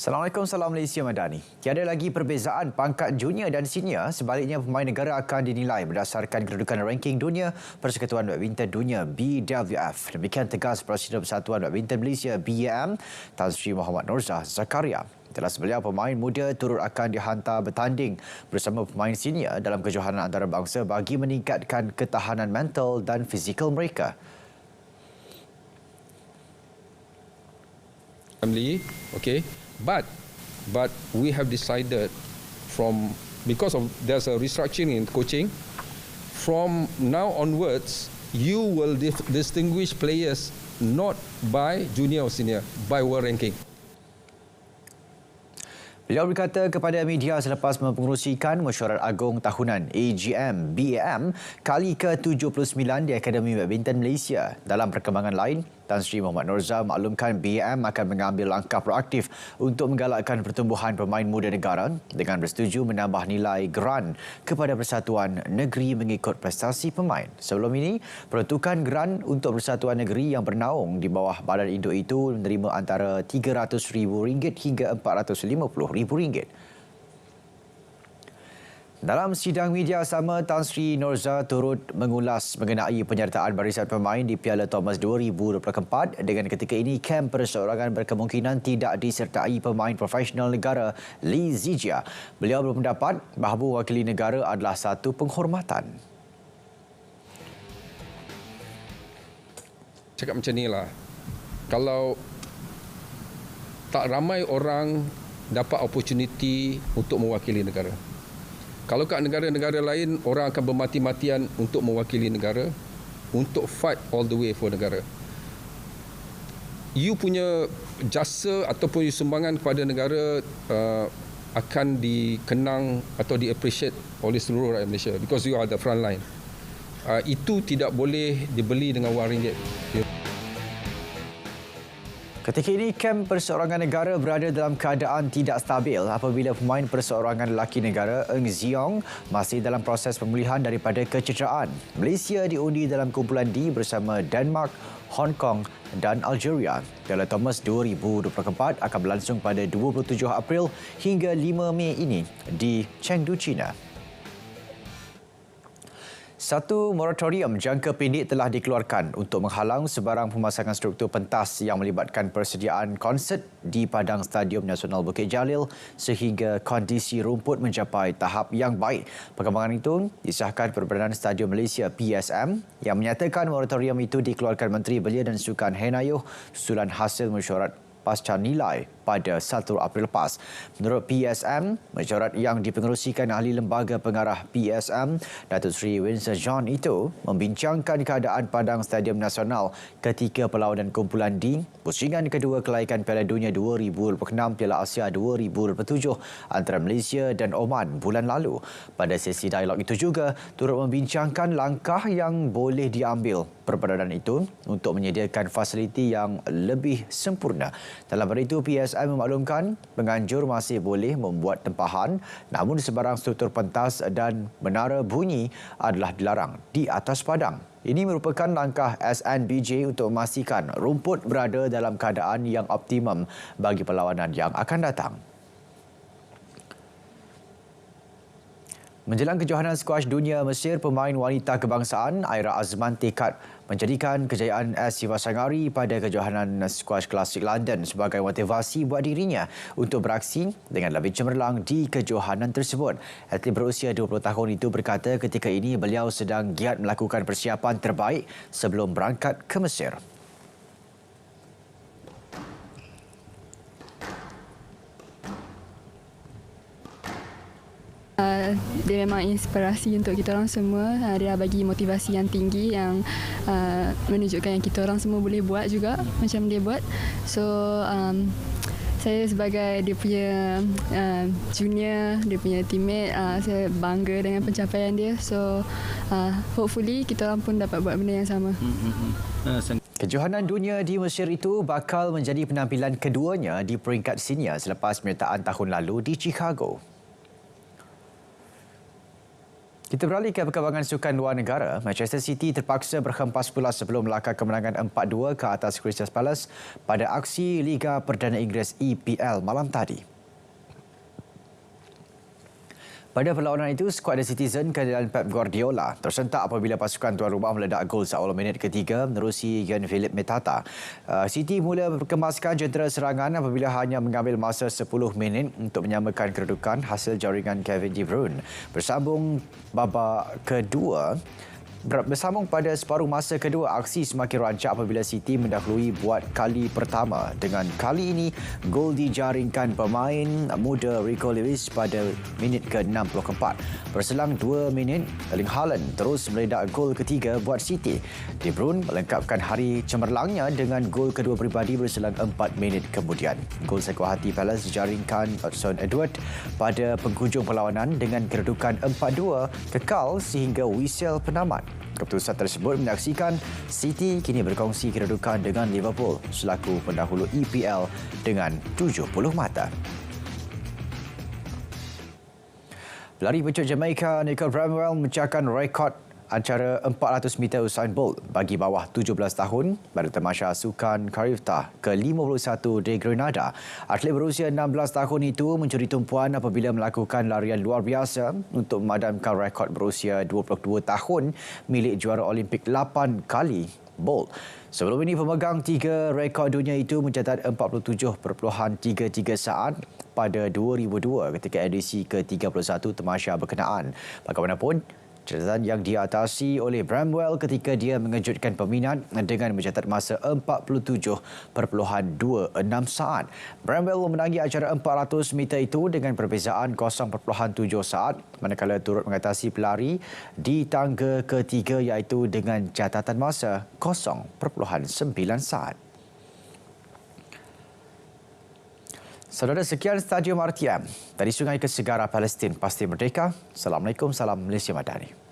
Assalamualaikum, salam Malaysia Madani. Tiada lagi perbezaan pangkat junior dan senior, sebaliknya pemain negara akan dinilai berdasarkan kedudukan ranking dunia Persekutuan Badminton Dunia BWF. Demikian tegas Presiden Persatuan Badminton Malaysia BAM, Tan Sri Muhammad Norzah Zakaria. Jelas beliau pemain muda turut akan dihantar bertanding bersama pemain senior dalam kejohanan antarabangsa bagi meningkatkan ketahanan mental dan fizikal mereka. Family, okay. But we have decided because of there's a restructuring in coaching, from now onwards, you will distinguish players not by junior or senior, by world ranking. Beliau berkata kepada media selepas mempengerusikan Mesyuarat Agung Tahunan AGM BAM kali ke-79 di Akademi Badminton Malaysia. Dalam perkembangan lain, Tan Sri Muhammad Norzah maklumkan BAM akan mengambil langkah proaktif untuk menggalakkan pertumbuhan pemain muda negara dengan bersetuju menambah nilai geran kepada persatuan negeri mengikut prestasi pemain. Sebelum ini, peruntukan geran untuk persatuan negeri yang bernaung di bawah badan induk itu menerima antara RM300,000 hingga RM450,000. Dalam sidang media sama, Tan Sri Norzah turut mengulas mengenai penyertaan barisan pemain di Piala Thomas 2024 dengan ketika ini kem perseorangan berkemungkinan tidak disertai pemain profesional negara Lee Zijia. Beliau berpendapat bahawa mewakili negara adalah satu penghormatan. Cakap macam ni lah, kalau tak ramai orang dapat opportunity untuk mewakili negara. Kalau kat negara-negara lain, orang akan bermati-matian untuk mewakili negara, untuk fight all the way for negara. You punya jasa ataupun sumbangan kepada negara akan dikenang atau di-appreciate oleh seluruh rakyat Malaysia because you are the front line. Itu tidak boleh dibeli dengan wang ringgit. Ketika ini, kem perseorangan negara berada dalam keadaan tidak stabil apabila pemain perseorangan lelaki negara Eng Ziong masih dalam proses pemulihan daripada kecederaan. Malaysia diundi dalam kumpulan D bersama Denmark, Hong Kong dan Algeria. Piala Thomas 2024 akan berlangsung pada 27 April hingga 5 Mei ini di Chengdu, China. Satu moratorium jangka pendek telah dikeluarkan untuk menghalang sebarang pemasangan struktur pentas yang melibatkan persediaan konsert di padang Stadium Nasional Bukit Jalil sehingga kondisi rumput mencapai tahap yang baik. Perkembangan itu disahkan Perbadanan Stadium Malaysia PSM yang menyatakan moratorium itu dikeluarkan Menteri Belia dan Sukan Henayuh susulan hasil mesyuarat pasca nilai pada 1 April lepas. Menurut PSM, mesyuarat yang dipengerusikan ahli lembaga pengarah PSM, Datuk Seri Winston John itu membincangkan keadaan padang Stadium Nasional ketika perlawanan kumpulan D, pusingan kedua kelaikan Piala Dunia 2026 Piala Asia 2027 antara Malaysia dan Oman bulan lalu. Pada sesi dialog itu juga turut membincangkan langkah yang boleh diambil perbadanan itu untuk menyediakan fasiliti yang lebih sempurna. Dalam pada itu, PSM memaklumkan penganjur masih boleh membuat tempahan, namun sebarang struktur pentas dan menara bunyi adalah dilarang di atas padang. Ini merupakan langkah SNBJ untuk memastikan rumput berada dalam keadaan yang optimum bagi perlawanan yang akan datang. Menjelang kejohanan skuash dunia Mesir, pemain wanita kebangsaan Aira Azman tekad menjadikan kejayaan Siva Sangari pada kejohanan skuash klasik London sebagai motivasi buat dirinya untuk beraksi dengan lebih cemerlang di kejohanan tersebut. Atlet berusia 20 tahun itu berkata ketika ini beliau sedang giat melakukan persiapan terbaik sebelum berangkat ke Mesir. Dia memang inspirasi untuk kita orang semua. Dia bagi motivasi yang tinggi yang menunjukkan yang kita orang semua boleh buat juga macam dia buat. So saya sebagai dia punya junior, dia punya teammate, saya bangga dengan pencapaian dia. So hopefully kita orang pun dapat buat benda yang sama. Kejohanan dunia di Mesir itu bakal menjadi penampilan keduanya di peringkat senior selepas penyertaan tahun lalu di Chicago. Kita beralih ke perkembangan sukan luar negara. Manchester City terpaksa berhempas pula sebelum melakar kemenangan 4-2 ke atas Crystal Palace pada aksi Liga Perdana Inggeris EPL malam tadi. Pada perlawanan itu, skuad The Citizen kehadiran Pep Guardiola tersentak apabila pasukan tuan rumah meledak gol seawal minit ketiga menerusi Jean-Philippe Matata. City mula berkemaskan jentera serangan apabila hanya mengambil masa 10 minit untuk menyamakan kedudukan hasil jaringan Kevin De Bruyne. Bersambung babak kedua, bersambung pada separuh masa kedua, aksi semakin rancak apabila City mendahului buat kali pertama. Dengan kali ini, gol dijaringkan pemain muda Rico Lewis pada minit ke-64. Berselang 2 minit, Erling Haaland terus meledak gol ketiga buat City. De Bruyne melengkapkan hari cemerlangnya dengan gol kedua peribadi berselang 4 minit kemudian. Gol sekuat hati Palace dijaringkan Hudson Edward pada penghujung perlawanan dengan kedudukan 4-2 kekal sehingga whistle penamat. Keputusan tersebut menyaksikan City kini berkongsi kedudukan dengan Liverpool selaku pendahulu EPL dengan 70 mata. Pelari pecut Jamaica Nicole Bramwell memecahkan rekod antara 400 meter Usain Bolt bagi bawah 17 tahun pada Tamasya Sukan Carifta ke-51 di Grenada. Atlet berusia 16 tahun itu mencuri tumpuan apabila melakukan larian luar biasa untuk memadamkan rekod berusia 22 tahun milik juara Olimpik 8 kali Bolt. Sebelum ini, pemegang 3 rekod dunia itu mencatat 47.33 saat pada 2002 ketika edisi ke-31 Tamasya berkenaan. Bagaimanapun, catatan yang diatasi oleh Bramwell ketika dia mengejutkan peminat dengan mencatat masa 47.26 saat. Bramwell memenangi acara 400 meter itu dengan perbezaan 0.7 saat, manakala turut mengatasi pelari di tangga ketiga iaitu dengan catatan masa 0.9 saat. Saudara, sekian Stadium RTM. Dari Sungai ke Segara Palestin, pasti merdeka. Assalamualaikum, salam Malaysia Madani.